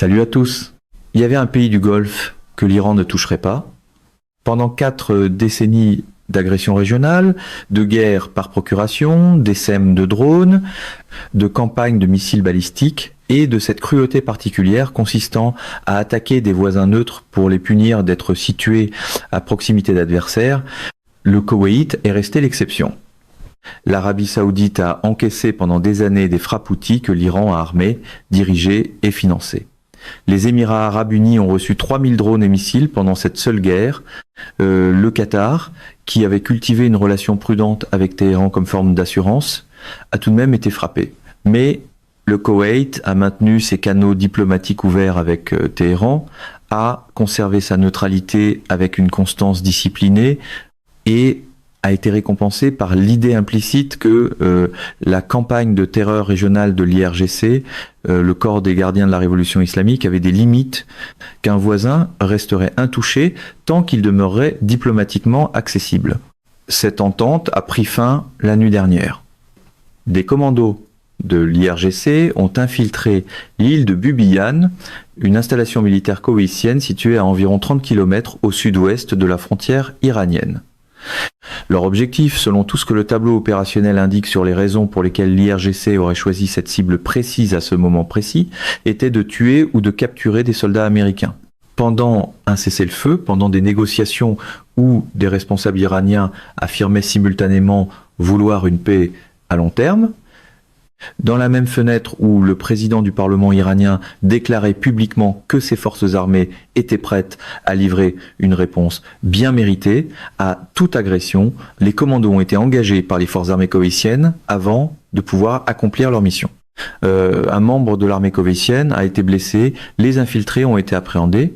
Salut à tous. Il y avait un pays du Golfe que l'Iran ne toucherait pas. Pendant 4 décennies d'agressions régionales, de guerres par procuration, d'essaims de drones, de campagnes de missiles balistiques et de cette cruauté particulière consistant à attaquer des voisins neutres pour les punir d'être situés à proximité d'adversaires, le Koweït est resté l'exception. L'Arabie Saoudite a encaissé pendant des années des frappe-outils que l'Iran a armés, dirigés et financés. Les Émirats Arabes Unis ont reçu 3000 drones et missiles pendant cette seule guerre. Le Qatar, qui avait cultivé une relation prudente avec Téhéran comme forme d'assurance, a tout de même été frappé. Mais le Koweït a maintenu ses canaux diplomatiques ouverts avec Téhéran, a conservé sa neutralité avec une constance disciplinée et a été récompensé par l'idée implicite que la campagne de terreur régionale de l'IRGC, le corps des gardiens de la révolution islamique, avait des limites, qu'un voisin resterait intouché tant qu'il demeurerait diplomatiquement accessible. Cette entente a pris fin la nuit dernière. Des commandos de l'IRGC ont infiltré l'île de Bubiyan, une installation militaire koweïtienne située à environ 30 km au sud-ouest de la frontière iranienne. Leur objectif, selon tout ce que le tableau opérationnel indique sur les raisons pour lesquelles l'IRGC aurait choisi cette cible précise à ce moment précis, était de tuer ou de capturer des soldats américains. Pendant un cessez-le-feu, pendant des négociations où des responsables iraniens affirmaient simultanément vouloir une paix à long terme, dans la même fenêtre où le président du Parlement iranien déclarait publiquement que ses forces armées étaient prêtes à livrer une réponse bien méritée à toute agression, les commandos ont été engagés par les forces armées koweïtiennes avant de pouvoir accomplir leur mission. Un membre de l'armée koweïtienne a été blessé, les infiltrés ont été appréhendés,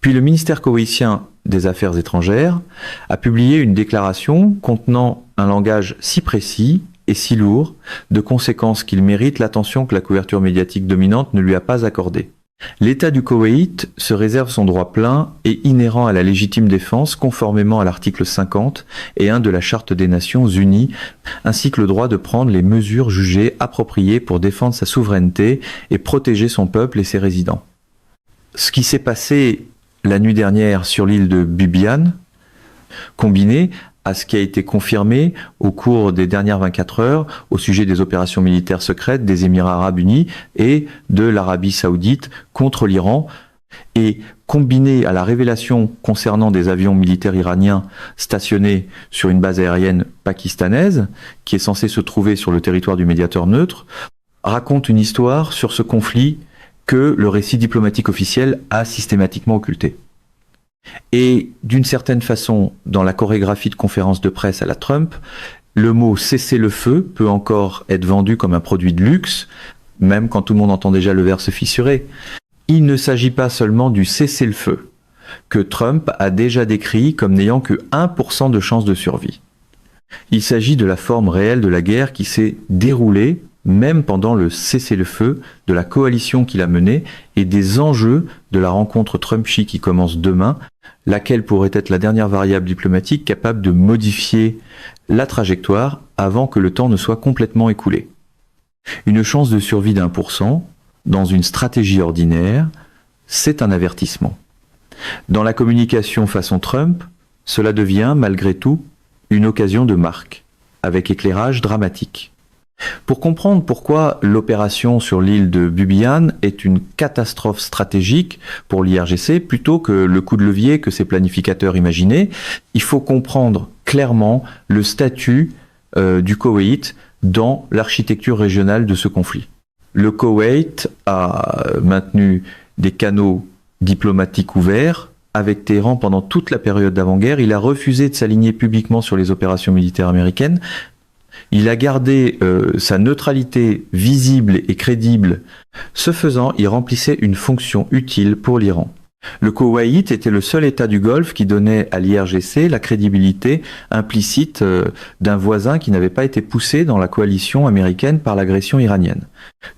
puis le ministère koweïtien des Affaires étrangères a publié une déclaration contenant un langage si précis et si lourd, de conséquences qu'il mérite l'attention que la couverture médiatique dominante ne lui a pas accordée. L'État du Koweït se réserve son droit plein et inhérent à la légitime défense conformément à l'article 50 et 1 de la Charte des Nations Unies, ainsi que le droit de prendre les mesures jugées appropriées pour défendre sa souveraineté et protéger son peuple et ses résidents. Ce qui s'est passé la nuit dernière sur l'île de Bubiyan, combiné à ce qui a été confirmé au cours des dernières 24 heures au sujet des opérations militaires secrètes des Émirats Arabes Unis et de l'Arabie Saoudite contre l'Iran, et combiné à la révélation concernant des avions militaires iraniens stationnés sur une base aérienne pakistanaise, qui est censée se trouver sur le territoire du médiateur neutre, raconte une histoire sur ce conflit que le récit diplomatique officiel a systématiquement occulté. Et d'une certaine façon, dans la chorégraphie de conférences de presse à la Trump, le mot cessez-le-feu peut encore être vendu comme un produit de luxe, même quand tout le monde entend déjà le verre se fissurer. Il ne s'agit pas seulement du cessez-le-feu, que Trump a déjà décrit comme n'ayant que 1% de chance de survie. Il s'agit de la forme réelle de la guerre qui s'est déroulée même pendant le cessez-le-feu de la coalition qu'il a menée et des enjeux de la rencontre Trump-Xi qui commence demain, laquelle pourrait être la dernière variable diplomatique capable de modifier la trajectoire avant que le temps ne soit complètement écoulé. Une chance de survie d'1% dans une stratégie ordinaire, c'est un avertissement. Dans la communication façon Trump, cela devient, malgré tout, une occasion de marque, avec éclairage dramatique. Pour comprendre pourquoi l'opération sur l'île de Bubiyan est une catastrophe stratégique pour l'IRGC plutôt que le coup de levier que ses planificateurs imaginaient, il faut comprendre clairement le statut du Koweït dans l'architecture régionale de ce conflit. Le Koweït a maintenu des canaux diplomatiques ouverts avec Téhéran pendant toute la période d'avant-guerre. Il a refusé de s'aligner publiquement sur les opérations militaires américaines. Il a gardé sa neutralité visible et crédible. Ce faisant, il remplissait une fonction utile pour l'Iran. Le Koweït était le seul État du Golfe qui donnait à l'IRGC la crédibilité implicite d'un voisin qui n'avait pas été poussé dans la coalition américaine par l'agression iranienne.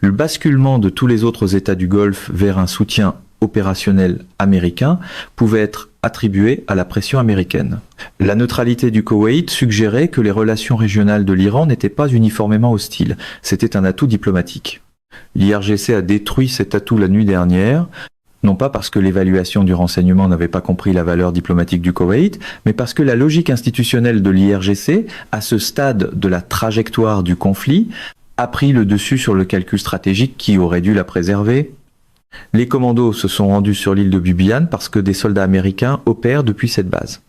Le basculement de tous les autres États du Golfe vers un soutien opérationnel américain pouvait être attribué à la pression américaine. La neutralité du Koweït suggérait que les relations régionales de l'Iran n'étaient pas uniformément hostiles. C'était un atout diplomatique. L'IRGC a détruit cet atout la nuit dernière, non pas parce que l'évaluation du renseignement n'avait pas compris la valeur diplomatique du Koweït, mais parce que la logique institutionnelle de l'IRGC, à ce stade de la trajectoire du conflit, a pris le dessus sur le calcul stratégique qui aurait dû la préserver. Les commandos se sont rendus sur l'île de Bubiyan parce que des soldats américains opèrent depuis cette base.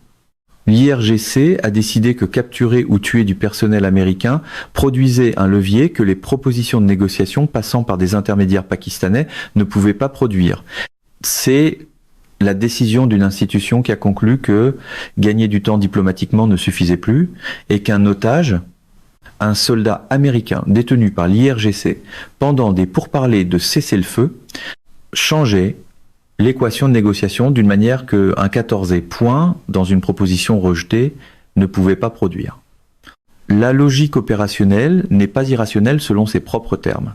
L'IRGC a décidé que capturer ou tuer du personnel américain produisait un levier que les propositions de négociation passant par des intermédiaires pakistanais ne pouvaient pas produire. C'est la décision d'une institution qui a conclu que gagner du temps diplomatiquement ne suffisait plus et qu'un otage, un soldat américain détenu par l'IRGC pendant des pourparlers de cessez-le-feu, changeait l'équation de négociation d'une manière qu'un 14e point dans une proposition rejetée ne pouvait pas produire. La logique opérationnelle n'est pas irrationnelle selon ses propres termes.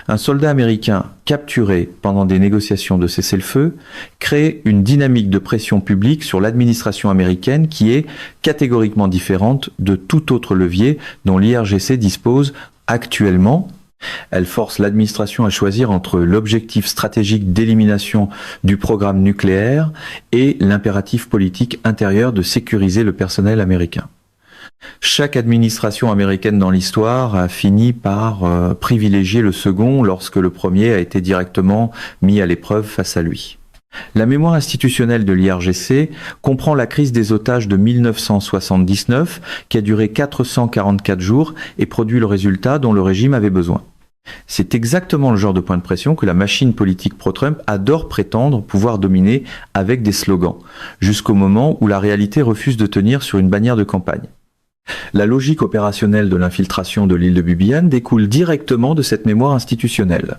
Un soldat américain capturé pendant des négociations de cessez-le-feu crée une dynamique de pression publique sur l'administration américaine qui est catégoriquement différente de tout autre levier dont l'IRGC dispose actuellement. Elle force l'administration à choisir entre l'objectif stratégique d'élimination du programme nucléaire et l'impératif politique intérieur de sécuriser le personnel américain. Chaque administration américaine dans l'histoire a fini par privilégier le second lorsque le premier a été directement mis à l'épreuve face à lui. La mémoire institutionnelle de l'IRGC comprend la crise des otages de 1979 qui a duré 444 jours et produit le résultat dont le régime avait besoin. C'est exactement le genre de point de pression que la machine politique pro-Trump adore prétendre pouvoir dominer avec des slogans, jusqu'au moment où la réalité refuse de tenir sur une bannière de campagne. La logique opérationnelle de l'infiltration de l'île de Bubiyan découle directement de cette mémoire institutionnelle.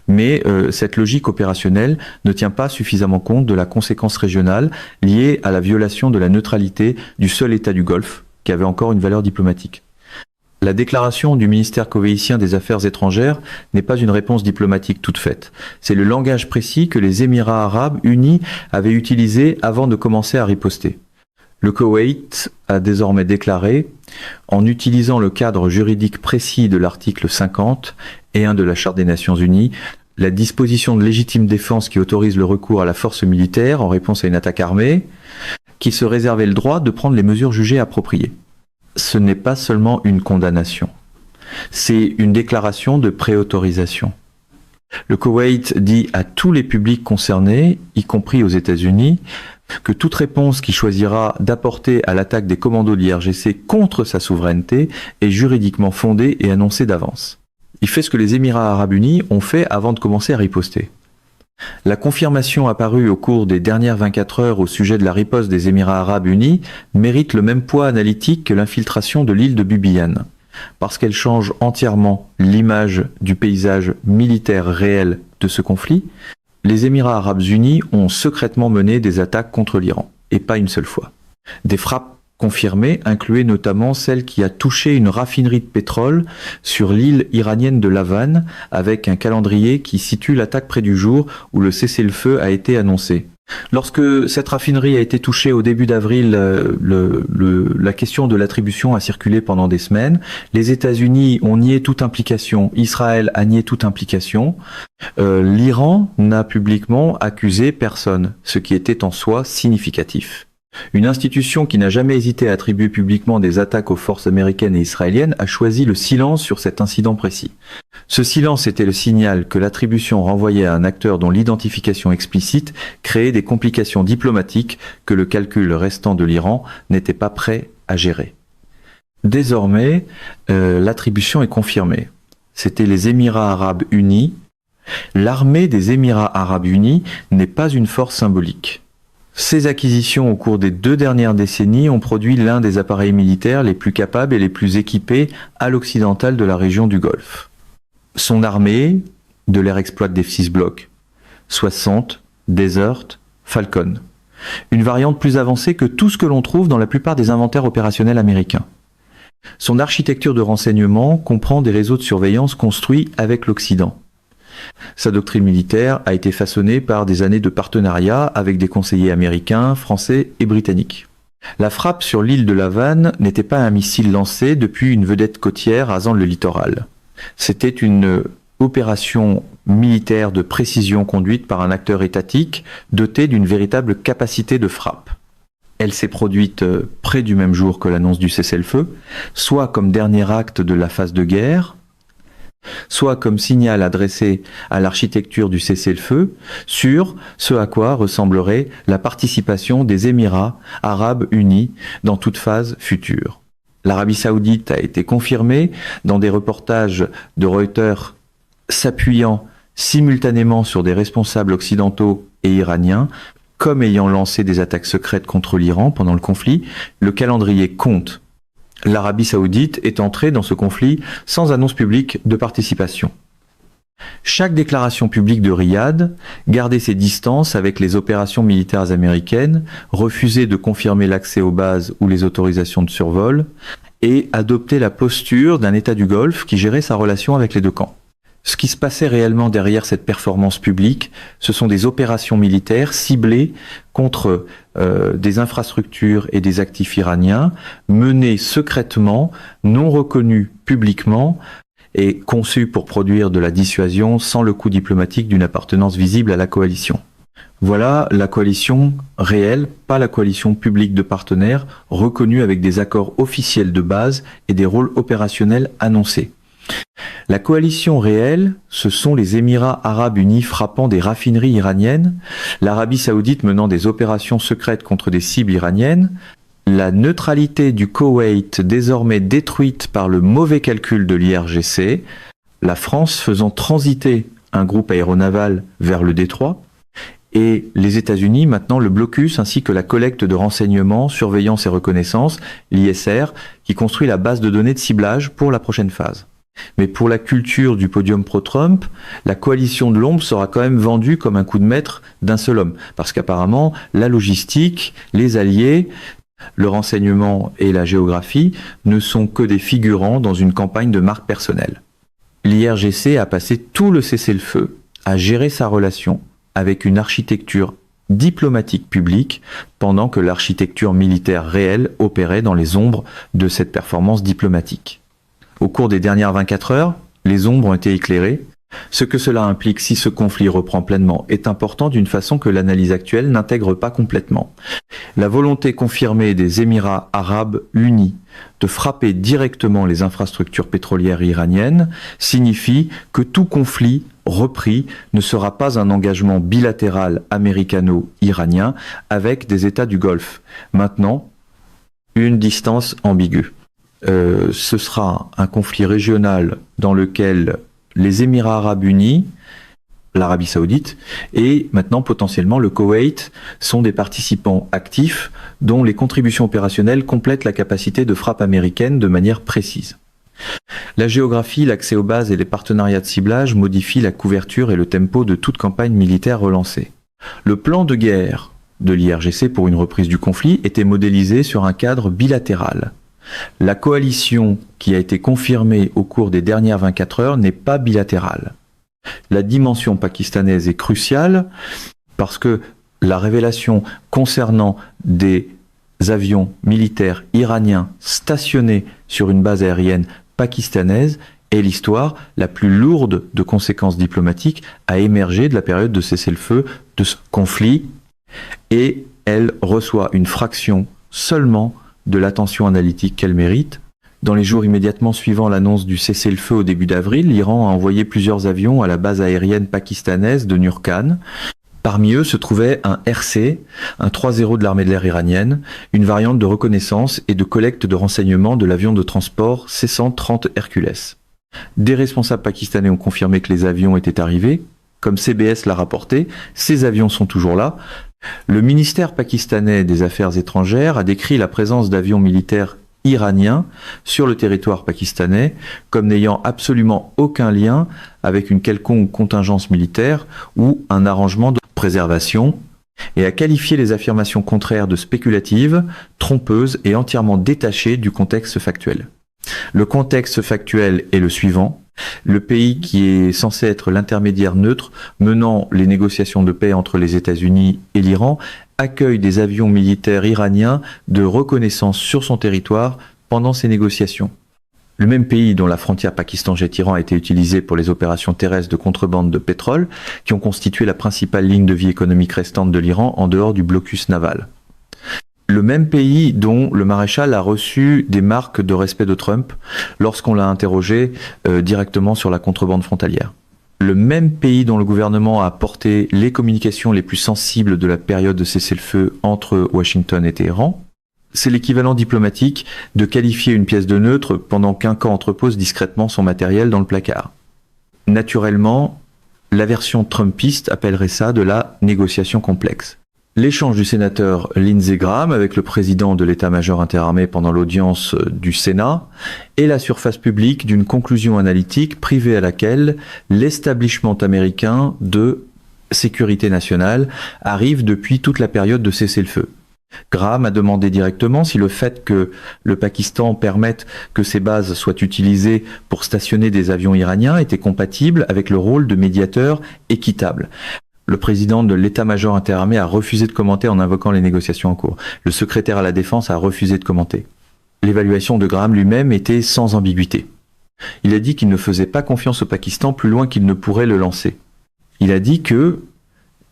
Mais cette logique opérationnelle ne tient pas suffisamment compte de la conséquence régionale liée à la violation de la neutralité du seul État du Golfe, qui avait encore une valeur diplomatique. La déclaration du ministère koweïtien des Affaires étrangères n'est pas une réponse diplomatique toute faite. C'est le langage précis que les Émirats arabes unis avaient utilisé avant de commencer à riposter. Le Koweït a désormais déclaré, en utilisant le cadre juridique précis de l'article 50 et 1 de la Charte des Nations Unies, la disposition de légitime défense qui autorise le recours à la force militaire en réponse à une attaque armée, qui se réservait le droit de prendre les mesures jugées appropriées. Ce n'est pas seulement une condamnation, c'est une déclaration de préautorisation. Le Koweït dit à tous les publics concernés, y compris aux États-Unis, que toute réponse qu'il choisira d'apporter à l'attaque des commandos de l'IRGC contre sa souveraineté est juridiquement fondée et annoncée d'avance. Il fait ce que les Émirats arabes unis ont fait avant de commencer à riposter. La confirmation apparue au cours des dernières 24 heures au sujet de la riposte des Émirats arabes unis mérite le même poids analytique que l'infiltration de l'île de Bubiyan, parce qu'elle change entièrement l'image du paysage militaire réel de ce conflit. Les Émirats arabes unis ont secrètement mené des attaques contre l'Iran, et pas une seule fois. Des frappes confirmées incluaient notamment celle qui a touché une raffinerie de pétrole sur l'île iranienne de Lavan, avec un calendrier qui situe l'attaque près du jour où le cessez-le-feu a été annoncé. Lorsque cette raffinerie a été touchée au début d'avril, la question de l'attribution a circulé pendant des semaines. Les États-Unis ont nié toute implication, Israël a nié toute implication. L'Iran n'a publiquement accusé personne, ce qui était en soi significatif. Une institution qui n'a jamais hésité à attribuer publiquement des attaques aux forces américaines et israéliennes a choisi le silence sur cet incident précis. Ce silence était le signal que l'attribution renvoyait à un acteur dont l'identification explicite créait des complications diplomatiques que le calcul restant de l'Iran n'était pas prêt à gérer. Désormais, l'attribution est confirmée. C'était les Émirats arabes unis. L'armée des Émirats arabes unis n'est pas une force symbolique. Ces acquisitions au cours des 2 dernières décennies ont produit l'un des appareils militaires les plus capables et les plus équipés à l'occidental de la région du Golfe. Son armée, de l'air exploite des F-6 Block, 60, Desert, Falcon. Une variante plus avancée que tout ce que l'on trouve dans la plupart des inventaires opérationnels américains. Son architecture de renseignement comprend des réseaux de surveillance construits avec l'Occident. Sa doctrine militaire a été façonnée par des années de partenariat avec des conseillers américains, français et britanniques. La frappe sur l'île de Lavan n'était pas un missile lancé depuis une vedette côtière rasant le littoral. C'était une opération militaire de précision conduite par un acteur étatique doté d'une véritable capacité de frappe. Elle s'est produite près du même jour que l'annonce du cessez-le-feu, soit comme dernier acte de la phase de guerre, soit comme signal adressé à l'architecture du cessez-le-feu sur ce à quoi ressemblerait la participation des Émirats arabes unis dans toute phase future. L'Arabie saoudite a été confirmée dans des reportages de Reuters s'appuyant simultanément sur des responsables occidentaux et iraniens comme ayant lancé des attaques secrètes contre l'Iran pendant le conflit. Le calendrier compte. L'Arabie saoudite est entrée dans ce conflit sans annonce publique de participation. Chaque déclaration publique de Riyad gardait ses distances avec les opérations militaires américaines, refusait de confirmer l'accès aux bases ou les autorisations de survol, et adoptait la posture d'un État du Golfe qui gérait sa relation avec les deux camps. Ce qui se passait réellement derrière cette performance publique, ce sont des opérations militaires ciblées contre des infrastructures et des actifs iraniens, menées secrètement, non reconnues publiquement et conçues pour produire de la dissuasion sans le coût diplomatique d'une appartenance visible à la coalition. Voilà la coalition réelle, pas la coalition publique de partenaires, reconnue avec des accords officiels de base et des rôles opérationnels annoncés. La coalition réelle, ce sont les Émirats arabes unis frappant des raffineries iraniennes, l'Arabie saoudite menant des opérations secrètes contre des cibles iraniennes, la neutralité du Koweït désormais détruite par le mauvais calcul de l'IRGC, la France faisant transiter un groupe aéronaval vers le détroit, et les États-Unis maintenant le blocus ainsi que la collecte de renseignements, surveillance et reconnaissance, l'ISR, qui construit la base de données de ciblage pour la prochaine phase. Mais pour la culture du podium pro-Trump, la coalition de l'ombre sera quand même vendue comme un coup de maître d'un seul homme. Parce qu'apparemment, la logistique, les alliés, le renseignement et la géographie ne sont que des figurants dans une campagne de marque personnelle. L'IRGC a passé tout le cessez-le-feu à gérer sa relation avec une architecture diplomatique publique pendant que l'architecture militaire réelle opérait dans les ombres de cette performance diplomatique. Au cours des dernières 24 heures, les ombres ont été éclairées. Ce que cela implique si ce conflit reprend pleinement est important d'une façon que l'analyse actuelle n'intègre pas complètement. La volonté confirmée des Émirats arabes unis de frapper directement les infrastructures pétrolières iraniennes signifie que tout conflit repris ne sera pas un engagement bilatéral américano-iranien avec des États du Golfe. Maintenant, une distance ambiguë. Ce sera un conflit régional dans lequel les Émirats arabes unis, l'Arabie saoudite et maintenant potentiellement le Koweït sont des participants actifs dont les contributions opérationnelles complètent la capacité de frappe américaine de manière précise. La géographie, l'accès aux bases et les partenariats de ciblage modifient la couverture et le tempo de toute campagne militaire relancée. Le plan de guerre de l'IRGC pour une reprise du conflit était modélisé sur un cadre bilatéral. La coalition qui a été confirmée au cours des dernières 24 heures n'est pas bilatérale. La dimension pakistanaise est cruciale parce que la révélation concernant des avions militaires iraniens stationnés sur une base aérienne pakistanaise est l'histoire la plus lourde de conséquences diplomatiques à émerger de la période de cessez-le-feu de ce conflit, et elle reçoit une fraction seulement de l'attention analytique qu'elle mérite. Dans les jours immédiatement suivant l'annonce du cessez-le-feu au début d'avril, l'Iran a envoyé plusieurs avions à la base aérienne pakistanaise de Nurkan. Parmi eux se trouvait un RC, un 3-0 de l'armée de l'air iranienne, une variante de reconnaissance et de collecte de renseignements de l'avion de transport C-130 Hercules. Des responsables pakistanais ont confirmé que les avions étaient arrivés. Comme CBS l'a rapporté, ces avions sont toujours là. Le ministère pakistanais des Affaires étrangères a décrit la présence d'avions militaires iraniens sur le territoire pakistanais comme n'ayant absolument aucun lien avec une quelconque contingence militaire ou un arrangement de préservation, et a qualifié les affirmations contraires de spéculatives, trompeuses et entièrement détachées du contexte factuel. Le contexte factuel est le suivant. Le pays qui est censé être l'intermédiaire neutre menant les négociations de paix entre les États-Unis et l'Iran accueille des avions militaires iraniens de reconnaissance sur son territoire pendant ces négociations. Le même pays dont la frontière Pakistan-Jet-Iran a été utilisée pour les opérations terrestres de contrebande de pétrole, qui ont constitué la principale ligne de vie économique restante de l'Iran en dehors du blocus naval. Le même pays dont le maréchal a reçu des marques de respect de Trump lorsqu'on l'a interrogé directement sur la contrebande frontalière. Le même pays dont le gouvernement a porté les communications les plus sensibles de la période de cessez-le-feu entre Washington et Téhéran. C'est l'équivalent diplomatique de qualifier une pièce de neutre pendant qu'un camp entrepose discrètement son matériel dans le placard. Naturellement, la version trumpiste appellerait ça de la négociation complexe. L'échange du sénateur Lindsey Graham avec le président de l'état-major interarmé pendant l'audience du Sénat est la surface publique d'une conclusion analytique privée à laquelle l'establishment américain de sécurité nationale arrive depuis toute la période de cessez-le-feu. Graham a demandé directement si le fait que le Pakistan permette que ces bases soient utilisées pour stationner des avions iraniens était compatible avec le rôle de médiateur équitable. Le président de l'état-major interarmé a refusé de commenter en invoquant les négociations en cours. Le secrétaire à la défense a refusé de commenter. L'évaluation de Graham lui-même était sans ambiguïté. Il a dit qu'il ne faisait pas confiance au Pakistan plus loin qu'il ne pourrait le lancer. Il a dit que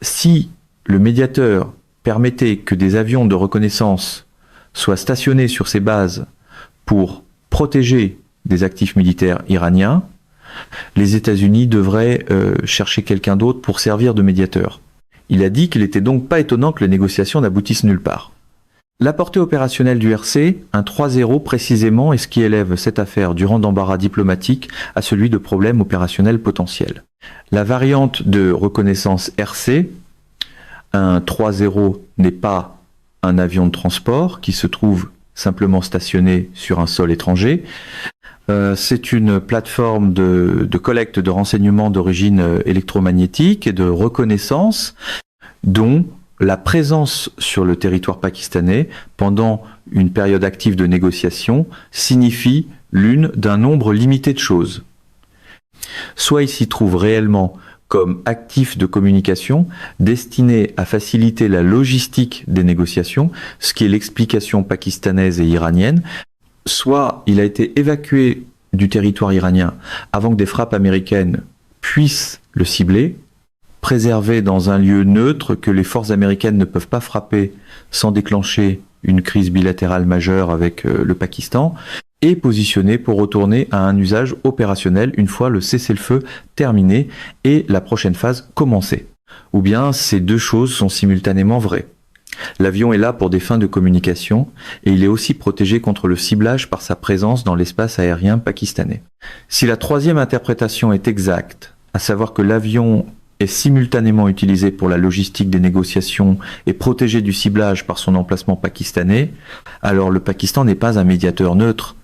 si le médiateur permettait que des avions de reconnaissance soient stationnés sur ces bases pour protéger des actifs militaires iraniens, les États-Unis devraient chercher quelqu'un d'autre pour servir de médiateur. Il a dit qu'il n'était donc pas étonnant que les négociations n'aboutissent nulle part. La portée opérationnelle du RC, un 3-0 précisément, est ce qui élève cette affaire du rang d'embarras diplomatique à celui de problèmes opérationnels potentiels. La variante de reconnaissance RC, un 3-0 n'est pas un avion de transport qui se trouve simplement stationné sur un sol étranger. C'est une plateforme de collecte de renseignements d'origine électromagnétique et de reconnaissance dont la présence sur le territoire pakistanais pendant une période active de négociation signifie l'une d'un nombre limité de choses. Soit il s'y trouve réellement comme actif de communication destiné à faciliter la logistique des négociations, ce qui est l'explication pakistanaise et iranienne, soit il a été évacué du territoire iranien avant que des frappes américaines puissent le cibler, préservé dans un lieu neutre que les forces américaines ne peuvent pas frapper sans déclencher une crise bilatérale majeure avec le Pakistan, et positionné pour retourner à un usage opérationnel une fois le cessez-le-feu terminé et la prochaine phase commencée. Ou bien ces deux choses sont simultanément vraies. L'avion est là pour des fins de communication et il est aussi protégé contre le ciblage par sa présence dans l'espace aérien pakistanais. Si la troisième interprétation est exacte, à savoir que l'avion est simultanément utilisé pour la logistique des négociations et protégé du ciblage par son emplacement pakistanais, alors le Pakistan n'est pas un médiateur neutre.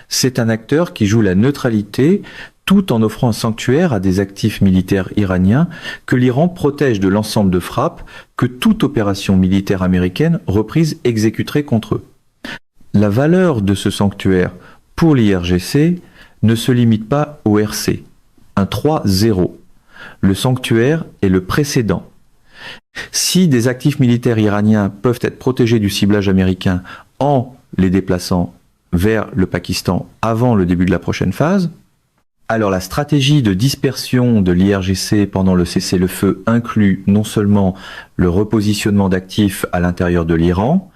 C'est un acteur qui joue la neutralité tout en offrant un sanctuaire à des actifs militaires iraniens que l'Iran protège de l'ensemble de frappes que toute opération militaire américaine reprise exécuterait contre eux. La valeur de ce sanctuaire pour l'IRGC ne se limite pas au RC, un 3-0. Le sanctuaire est le précédent. Si des actifs militaires iraniens peuvent être protégés du ciblage américain en les déplaçant vers le Pakistan avant le début de la prochaine phase, alors la stratégie de dispersion de l'IRGC pendant le cessez-le-feu inclut non seulement le repositionnement d'actifs à l'intérieur de l'Iran,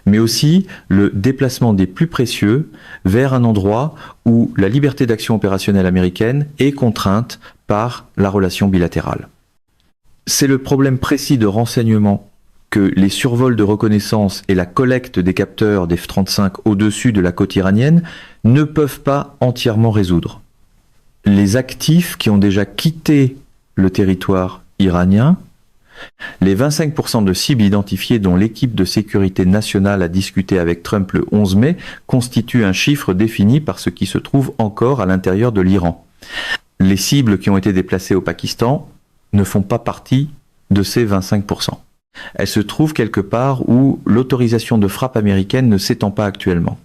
mais aussi le déplacement des plus précieux vers un endroit où la liberté d'action opérationnelle américaine est contrainte par la relation bilatérale. C'est le problème précis de renseignement que les survols de reconnaissance et la collecte des capteurs des F-35 au-dessus de la côte iranienne ne peuvent pas entièrement résoudre. Les actifs qui ont déjà quitté le territoire iranien, les 25% de cibles identifiées dont l'équipe de sécurité nationale a discuté avec Trump le 11 mai constituent un chiffre défini par ce qui se trouve encore à l'intérieur de l'Iran. Les cibles qui ont été déplacées au Pakistan ne font pas partie de ces 25%. Elles se trouvent quelque part où l'autorisation de frappe américaine ne s'étend pas actuellement.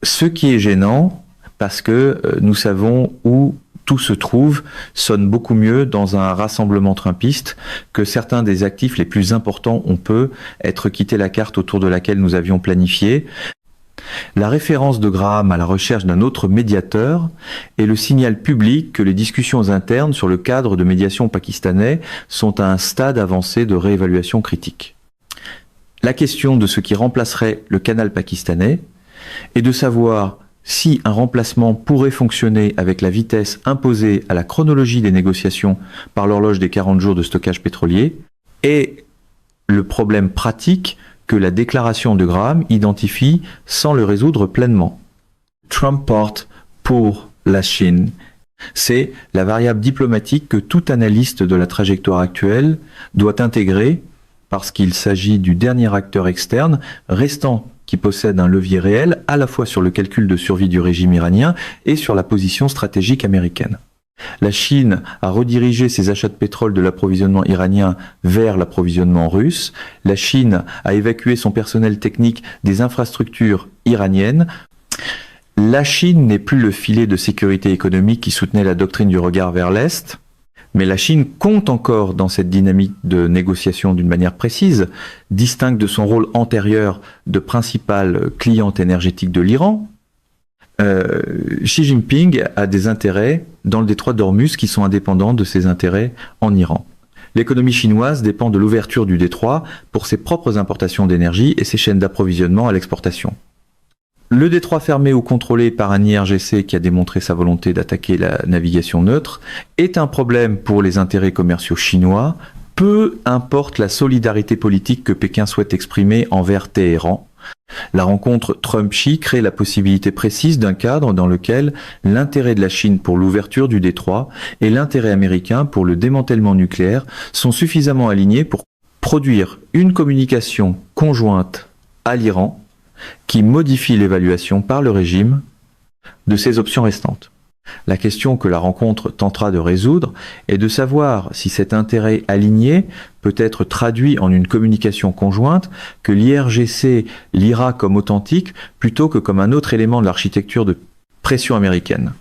Ce qui est gênant, parce que nous savons où tout se trouve, sonne beaucoup mieux dans un rassemblement trumpiste que certains des actifs les plus importants on peut être quitté la carte autour de laquelle nous avions planifié. La référence de Graham à la recherche d'un autre médiateur est le signal public que les discussions internes sur le cadre de médiation pakistanais sont à un stade avancé de réévaluation critique. La question de ce qui remplacerait le canal pakistanais est de savoir si un remplacement pourrait fonctionner avec la vitesse imposée à la chronologie des négociations par l'horloge des 40 jours de stockage pétrolier et le problème pratique que la déclaration de Graham identifie sans le résoudre pleinement. Trump porte pour la Chine. C'est la variable diplomatique que tout analyste de la trajectoire actuelle doit intégrer parce qu'il s'agit du dernier acteur externe restant qui possède un levier réel à la fois sur le calcul de survie du régime iranien et sur la position stratégique américaine. La Chine a redirigé ses achats de pétrole de l'approvisionnement iranien vers l'approvisionnement russe. La Chine a évacué son personnel technique des infrastructures iraniennes. La Chine n'est plus le filet de sécurité économique qui soutenait la doctrine du regard vers l'Est, mais la Chine compte encore dans cette dynamique de négociation d'une manière précise, distincte de son rôle antérieur de principal client énergétique de l'Iran. Xi Jinping a des intérêts dans le détroit d'Ormuz qui sont indépendants de ses intérêts en Iran. L'économie chinoise dépend de l'ouverture du détroit pour ses propres importations d'énergie et ses chaînes d'approvisionnement à l'exportation. Le détroit fermé ou contrôlé par un IRGC qui a démontré sa volonté d'attaquer la navigation neutre est un problème pour les intérêts commerciaux chinois, peu importe la solidarité politique que Pékin souhaite exprimer envers Téhéran. La rencontre Trump-Xi crée la possibilité précise d'un cadre dans lequel l'intérêt de la Chine pour l'ouverture du détroit et l'intérêt américain pour le démantèlement nucléaire sont suffisamment alignés pour produire une communication conjointe à l'Iran qui modifie l'évaluation par le régime de ces options restantes. La question que la rencontre tentera de résoudre est de savoir si cet intérêt aligné peut être traduit en une communication conjointe que l'IRGC lira comme authentique plutôt que comme un autre élément de l'architecture de pression américaine.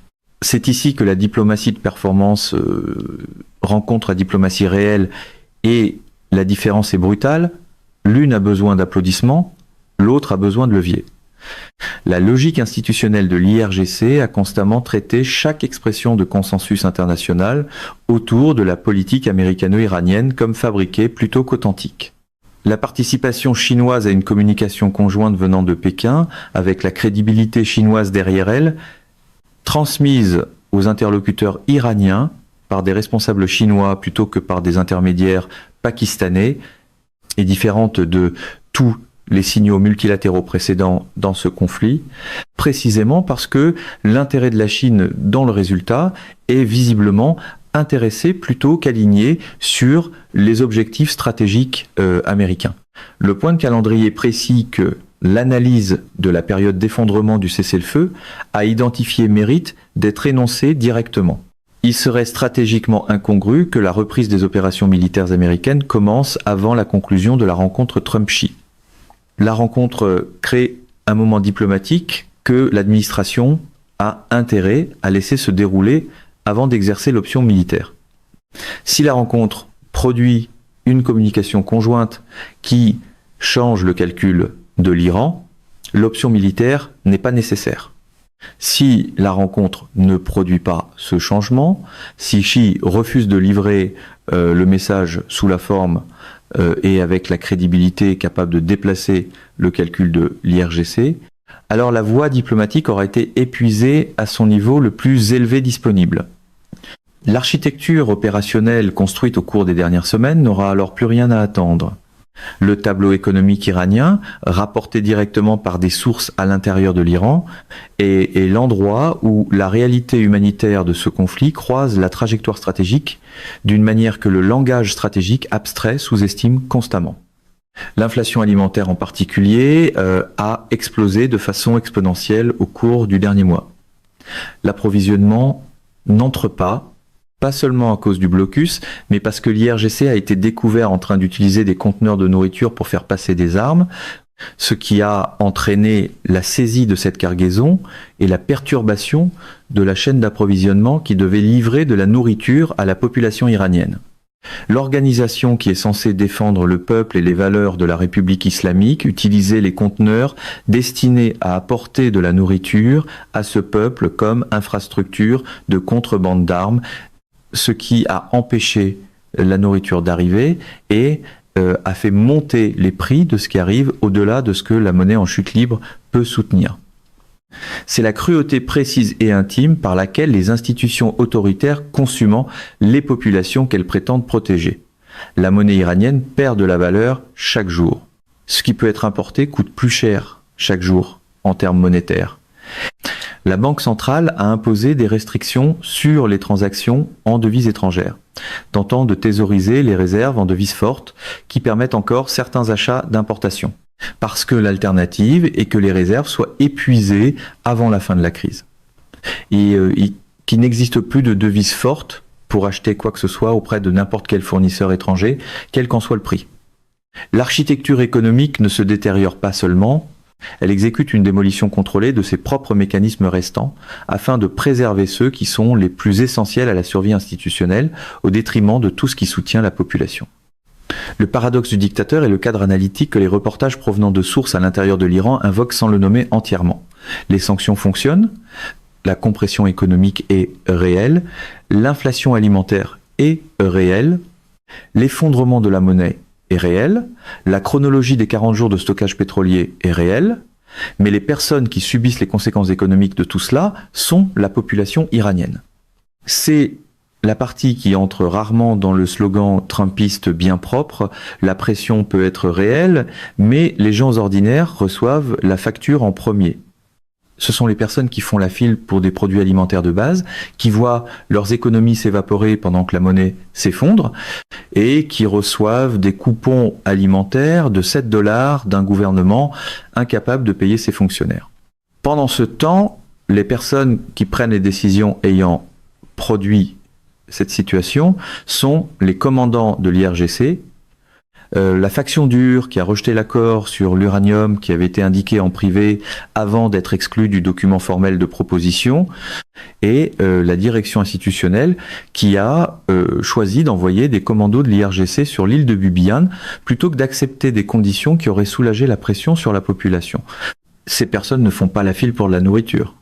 C'est ici que la diplomatie de performance rencontre la diplomatie réelle et la différence est brutale. L'une a besoin d'applaudissements, l'autre a besoin de leviers. La logique institutionnelle de l'IRGC a constamment traité chaque expression de consensus international autour de la politique américano-iranienne comme fabriquée plutôt qu'authentique. La participation chinoise à une communication conjointe venant de Pékin, avec la crédibilité chinoise derrière elle, transmise aux interlocuteurs iraniens par des responsables chinois plutôt que par des intermédiaires pakistanais, est différente de tous les signaux multilatéraux précédents dans ce conflit, précisément parce que l'intérêt de la Chine dans le résultat est visiblement intéressé plutôt qu'aligné sur les objectifs stratégiques américains. Le point de calendrier précis que l'analyse de la période d'effondrement du cessez-le-feu a identifié mérite d'être énoncé directement. Il serait stratégiquement incongru que la reprise des opérations militaires américaines commence avant la conclusion de la rencontre Trump-Xi. La rencontre crée un moment diplomatique que l'administration a intérêt à laisser se dérouler avant d'exercer l'option militaire. Si la rencontre produit une communication conjointe qui change le calcul de l'Iran, l'option militaire n'est pas nécessaire. Si la rencontre ne produit pas ce changement, si Xi refuse de livrer le message sous la forme et avec la crédibilité capable de déplacer le calcul de l'IRGC, alors la voie diplomatique aura été épuisée à son niveau le plus élevé disponible. L'architecture opérationnelle construite au cours des dernières semaines n'aura alors plus rien à attendre. Le tableau économique iranien, rapporté directement par des sources à l'intérieur de l'Iran, est l'endroit où la réalité humanitaire de ce conflit croise la trajectoire stratégique d'une manière que le langage stratégique abstrait sous-estime constamment. L'inflation alimentaire en particulier a explosé de façon exponentielle au cours du dernier mois. L'approvisionnement n'entre pas seulement à cause du blocus, mais parce que l'IRGC a été découvert en train d'utiliser des conteneurs de nourriture pour faire passer des armes, ce qui a entraîné la saisie de cette cargaison et la perturbation de la chaîne d'approvisionnement qui devait livrer de la nourriture à la population iranienne. L'organisation qui est censée défendre le peuple et les valeurs de la République islamique utilisait les conteneurs destinés à apporter de la nourriture à ce peuple comme infrastructure de contrebande d'armes, ce qui a empêché la nourriture d'arriver et a fait monter les prix de ce qui arrive au-delà de ce que la monnaie en chute libre peut soutenir. C'est la cruauté précise et intime par laquelle les institutions autoritaires consumant les populations qu'elles prétendent protéger. La monnaie iranienne perd de la valeur chaque jour. Ce qui peut être importé coûte plus cher chaque jour en termes monétaires. La Banque centrale a imposé des restrictions sur les transactions en devises étrangères, tentant de thésauriser les réserves en devises fortes qui permettent encore certains achats d'importation. Parce que l'alternative est que les réserves soient épuisées avant la fin de la crise. Et qu'il n'existe plus de devises fortes pour acheter quoi que ce soit auprès de n'importe quel fournisseur étranger, quel qu'en soit le prix. L'architecture économique ne se détériore pas seulement, elle exécute une démolition contrôlée de ses propres mécanismes restants afin de préserver ceux qui sont les plus essentiels à la survie institutionnelle au détriment de tout ce qui soutient la population. Le paradoxe du dictateur est le cadre analytique que les reportages provenant de sources à l'intérieur de l'Iran invoquent sans le nommer entièrement. Les sanctions fonctionnent, la compression économique est réelle, l'inflation alimentaire est réelle, l'effondrement de la monnaie est réel, la chronologie des 40 jours de stockage pétrolier est réelle, mais les personnes qui subissent les conséquences économiques de tout cela sont la population iranienne. C'est la partie qui entre rarement dans le slogan trumpiste bien propre, la pression peut être réelle, mais les gens ordinaires reçoivent la facture en premier. Ce sont les personnes qui font la file pour des produits alimentaires de base, qui voient leurs économies s'évaporer pendant que la monnaie s'effondre, et qui reçoivent des coupons alimentaires de 7 $ d'un gouvernement incapable de payer ses fonctionnaires. Pendant ce temps, les personnes qui prennent les décisions ayant produit cette situation sont les commandants de l'IRGC, la faction dure qui a rejeté l'accord sur l'uranium qui avait été indiqué en privé avant d'être exclu du document formel de proposition, et la direction institutionnelle qui a choisi d'envoyer des commandos de l'IRGC sur l'île de Bubiyan plutôt que d'accepter des conditions qui auraient soulagé la pression sur la population. Ces personnes ne font pas la file pour de la nourriture.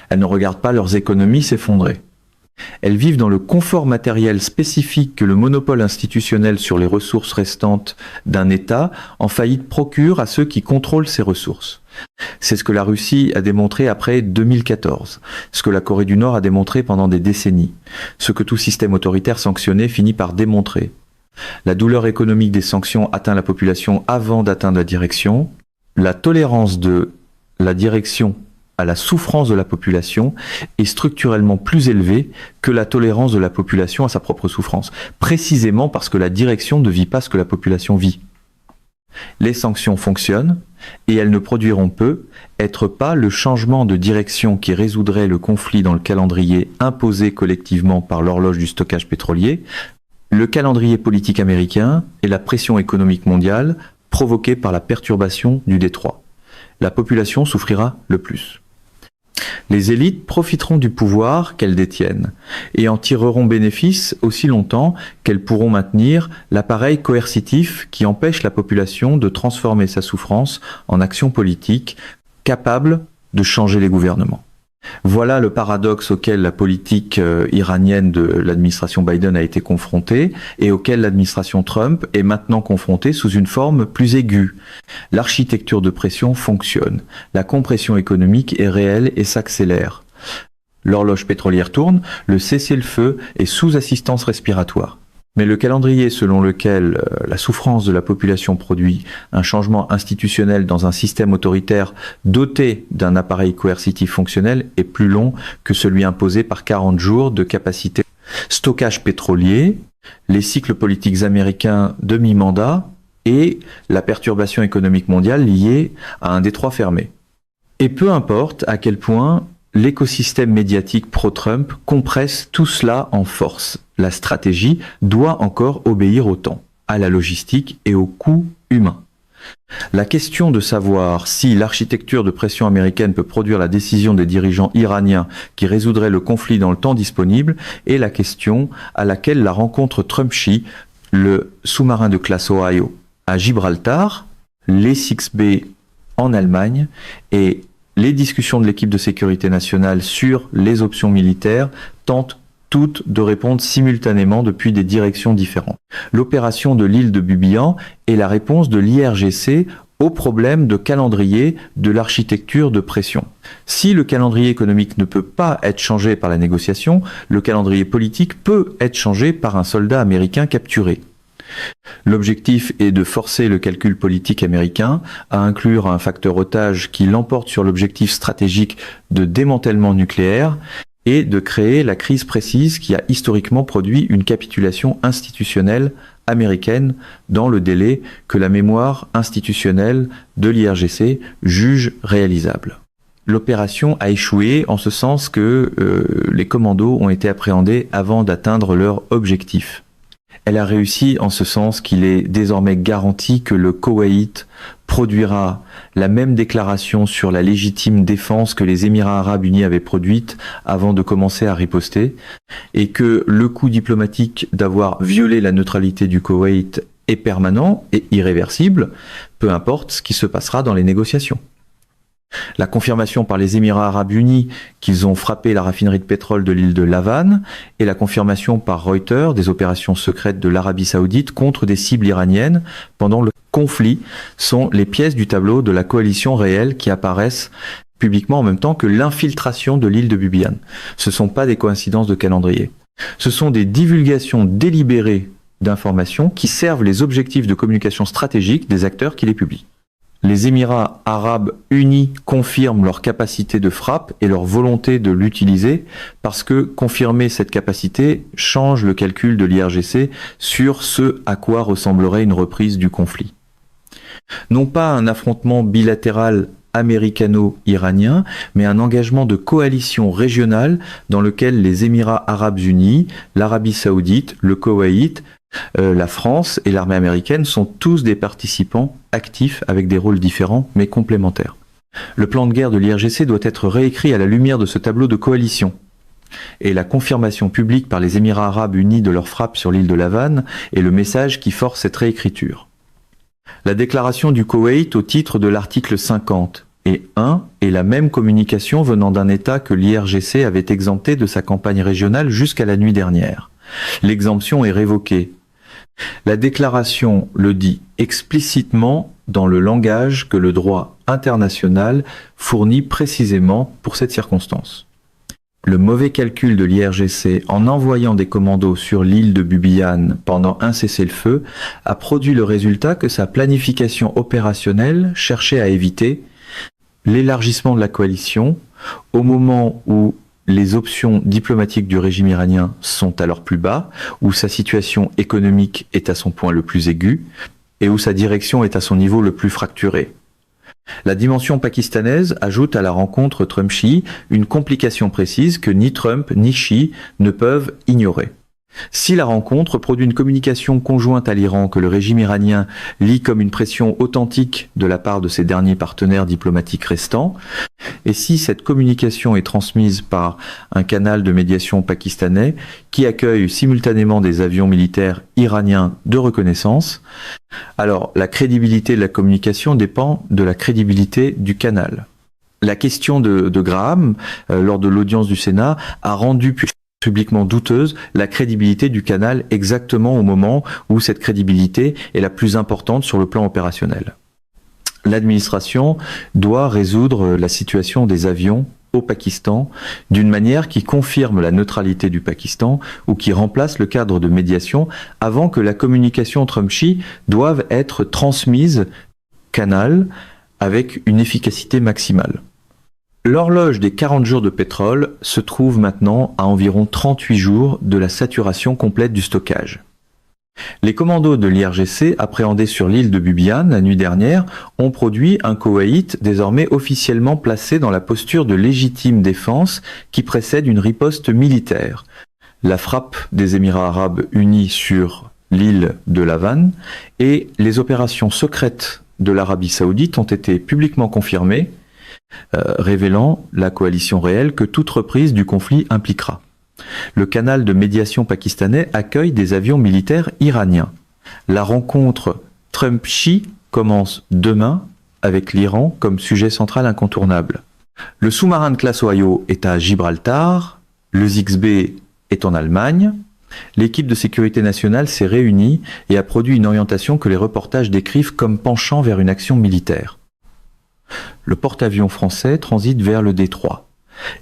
Elles ne regardent pas leurs économies s'effondrer. Elles vivent dans le confort matériel spécifique que le monopole institutionnel sur les ressources restantes d'un État en faillite procure à ceux qui contrôlent ces ressources. C'est ce que la Russie a démontré après 2014, ce que la Corée du Nord a démontré pendant des décennies, ce que tout système autoritaire sanctionné finit par démontrer. La douleur économique des sanctions atteint la population avant d'atteindre la direction. La tolérance de la direction à la souffrance de la population est structurellement plus élevée que la tolérance de la population à sa propre souffrance, précisément parce que la direction ne vit pas ce que la population vit. Les sanctions fonctionnent et elles ne produiront être pas le changement de direction qui résoudrait le conflit dans le calendrier imposé collectivement par l'horloge du stockage pétrolier, le calendrier politique américain et la pression économique mondiale provoquée par la perturbation du détroit. La population souffrira le plus. Les élites profiteront du pouvoir qu'elles détiennent et en tireront bénéfice aussi longtemps qu'elles pourront maintenir l'appareil coercitif qui empêche la population de transformer sa souffrance en action politique capable de changer les gouvernements. Voilà le paradoxe auquel la politique iranienne de l'administration Biden a été confrontée et auquel l'administration Trump est maintenant confrontée sous une forme plus aiguë. L'architecture de pression fonctionne, la compression économique est réelle et s'accélère. L'horloge pétrolière tourne, le cessez-le-feu est sous assistance respiratoire. Mais le calendrier selon lequel la souffrance de la population produit un changement institutionnel dans un système autoritaire doté d'un appareil coercitif fonctionnel est plus long que celui imposé par 40 jours de capacité. Stockage pétrolier, les cycles politiques américains de mi-mandat et la perturbation économique mondiale liée à un détroit fermé. Et peu importe à quel point l'écosystème médiatique pro-Trump compresse tout cela en force. La stratégie doit encore obéir au temps, à la logistique et au coût humain. La question de savoir si l'architecture de pression américaine peut produire la décision des dirigeants iraniens qui résoudrait le conflit dans le temps disponible est la question à laquelle la rencontre Trump-Xi, le sous-marin de classe Ohio à Gibraltar, les 6B en Allemagne et les discussions de l'équipe de sécurité nationale sur les options militaires tentent toutes de répondre simultanément depuis des directions différentes. L'opération de l'île de Bubiyan est la réponse de l'IRGC au problème de calendrier de l'architecture de pression. Si le calendrier économique ne peut pas être changé par la négociation, le calendrier politique peut être changé par un soldat américain capturé. L'objectif est de forcer le calcul politique américain à inclure un facteur otage qui l'emporte sur l'objectif stratégique de démantèlement nucléaire et de créer la crise précise qui a historiquement produit une capitulation institutionnelle américaine dans le délai que la mémoire institutionnelle de l'IRGC juge réalisable. L'opération a échoué en ce sens que les commandos ont été appréhendés avant d'atteindre leur objectif. Elle a réussi en ce sens qu'il est désormais garanti que le Koweït produira la même déclaration sur la légitime défense que les Émirats arabes unis avaient produite avant de commencer à riposter, et que le coup diplomatique d'avoir violé la neutralité du Koweït est permanent et irréversible, peu importe ce qui se passera dans les négociations. La confirmation par les Émirats arabes unis qu'ils ont frappé la raffinerie de pétrole de l'île de Lavan et la confirmation par Reuters des opérations secrètes de l'Arabie saoudite contre des cibles iraniennes pendant le conflit sont les pièces du tableau de la coalition réelle qui apparaissent publiquement en même temps que l'infiltration de l'île de Bubiyan. Ce ne sont pas des coïncidences de calendrier. Ce sont des divulgations délibérées d'informations qui servent les objectifs de communication stratégique des acteurs qui les publient. Les Émirats arabes unis confirment leur capacité de frappe et leur volonté de l'utiliser parce que confirmer cette capacité change le calcul de l'IRGC sur ce à quoi ressemblerait une reprise du conflit. Non pas un affrontement bilatéral américano-iranien, mais un engagement de coalition régionale dans lequel les Émirats arabes unis, l'Arabie saoudite, le Koweït, la France et l'armée américaine sont tous des participants actifs avec des rôles différents mais complémentaires. Le plan de guerre de l'IRGC doit être réécrit à la lumière de ce tableau de coalition. Et la confirmation publique par les Émirats arabes unis de leur frappe sur l'île de Lavan est le message qui force cette réécriture. La déclaration du Koweït au titre de l'article 50 et 1 est la même communication venant d'un État que l'IRGC avait exempté de sa campagne régionale jusqu'à la nuit dernière. L'exemption est révoquée. La déclaration le dit explicitement dans le langage que le droit international fournit précisément pour cette circonstance. Le mauvais calcul de l'IRGC en envoyant des commandos sur l'île de Bubiyan pendant un cessez-le-feu a produit le résultat que sa planification opérationnelle cherchait à éviter l'élargissement de la coalition au moment où les options diplomatiques du régime iranien sont à leur plus bas, où sa situation économique est à son point le plus aigu et où sa direction est à son niveau le plus fracturé. La dimension pakistanaise ajoute à la rencontre Trump-Xi une complication précise que ni Trump ni Xi ne peuvent ignorer. Si la rencontre produit une communication conjointe à l'Iran que le régime iranien lit comme une pression authentique de la part de ses derniers partenaires diplomatiques restants, et si cette communication est transmise par un canal de médiation pakistanais qui accueille simultanément des avions militaires iraniens de reconnaissance, alors la crédibilité de la communication dépend de la crédibilité du canal. La question de Graham, lors de l'audience du Sénat, a rendu publiquement douteuse la crédibilité du canal exactement au moment où cette crédibilité est la plus importante sur le plan opérationnel. L'administration doit résoudre la situation des avions au Pakistan d'une manière qui confirme la neutralité du Pakistan ou qui remplace le cadre de médiation avant que la communication Trump-Xi doive être transmise canal avec une efficacité maximale. L'horloge des 40 jours de pétrole se trouve maintenant à environ 38 jours de la saturation complète du stockage. Les commandos de l'IRGC, appréhendés sur l'île de Bubiyan la nuit dernière, ont produit un Koweït désormais officiellement placé dans la posture de légitime défense qui précède une riposte militaire. La frappe des Émirats arabes unis sur l'île de Lavan et les opérations secrètes de l'Arabie Saoudite ont été publiquement confirmés, révélant la coalition réelle que toute reprise du conflit impliquera. Le canal de médiation pakistanais accueille des avions militaires iraniens. La rencontre Trump-Xi commence demain avec l'Iran comme sujet central incontournable. Le sous-marin de classe Ohio est à Gibraltar, le Zixbe est en Allemagne. L'équipe de sécurité nationale s'est réunie et a produit une orientation que les reportages décrivent comme penchant vers une action militaire. Le porte-avions français transite vers le détroit.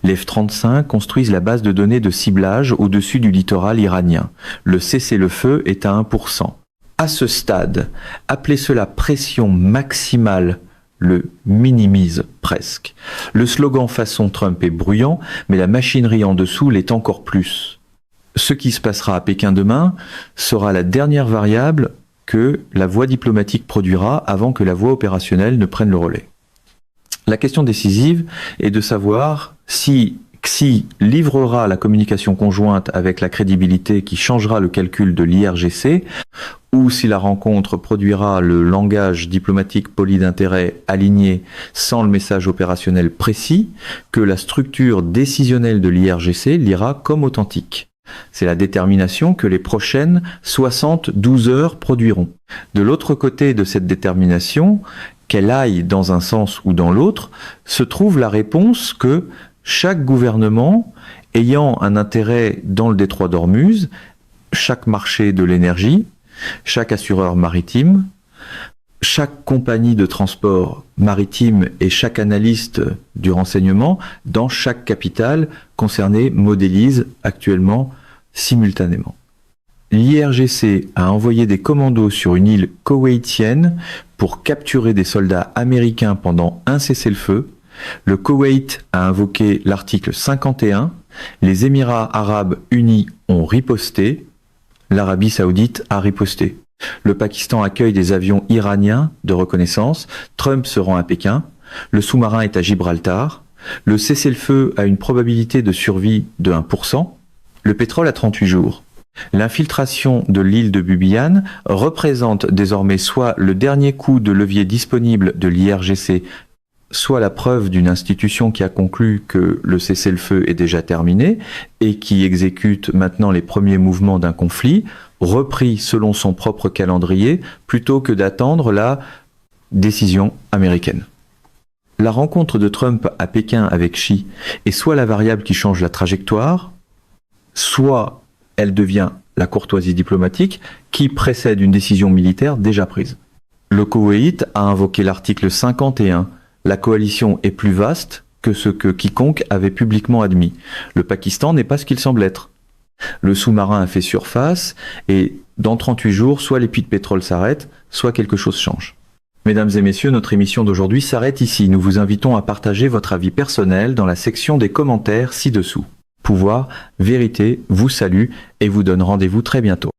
Les F-35 construisent la base de données de ciblage au-dessus du littoral iranien. Le cessez-le-feu est à 1%. À ce stade, appelez cela pression maximale, le minimise presque. Le slogan façon Trump est bruyant, mais la machinerie en dessous l'est encore plus. Ce qui se passera à Pékin demain sera la dernière variable que la voie diplomatique produira avant que la voie opérationnelle ne prenne le relais. La question décisive est de savoir si Xi livrera la communication conjointe avec la crédibilité qui changera le calcul de l'IRGC, ou si la rencontre produira le langage diplomatique poli d'intérêt aligné sans le message opérationnel précis, que la structure décisionnelle de l'IRGC lira comme authentique. C'est la détermination que les prochaines 72 heures produiront. De l'autre côté de cette détermination, qu'elle aille dans un sens ou dans l'autre, se trouve la réponse que chaque gouvernement ayant un intérêt dans le détroit d'Ormuz, chaque marché de l'énergie, chaque assureur maritime, chaque compagnie de transport maritime et chaque analyste du renseignement dans chaque capitale concernée modélise actuellement simultanément. L'IRGC a envoyé des commandos sur une île koweïtienne pour capturer des soldats américains pendant un cessez-le-feu. Le Koweït a invoqué l'article 51, les Émirats arabes unis ont riposté, l'Arabie saoudite a riposté. Le Pakistan accueille des avions iraniens de reconnaissance, Trump se rend à Pékin, le sous-marin est à Gibraltar, le cessez-le-feu a une probabilité de survie de 1%, le pétrole a 38 jours. L'infiltration de l'île de Bubiyan représente désormais soit le dernier coup de levier disponible de l'IRGC, soit la preuve d'une institution qui a conclu que le cessez-le-feu est déjà terminé et qui exécute maintenant les premiers mouvements d'un conflit, repris selon son propre calendrier, plutôt que d'attendre la décision américaine. La rencontre de Trump à Pékin avec Xi est soit la variable qui change la trajectoire, soit elle devient la courtoisie diplomatique qui précède une décision militaire déjà prise. Le Koweït a invoqué l'article 51. La coalition est plus vaste que ce que quiconque avait publiquement admis. Le Pakistan n'est pas ce qu'il semble être. Le sous-marin a fait surface et dans 38 jours, soit les puits de pétrole s'arrêtent, soit quelque chose change. Mesdames et messieurs, notre émission d'aujourd'hui s'arrête ici. Nous vous invitons à partager votre avis personnel dans la section des commentaires ci-dessous. Pouvoir, Vérité vous salue et vous donne rendez-vous très bientôt.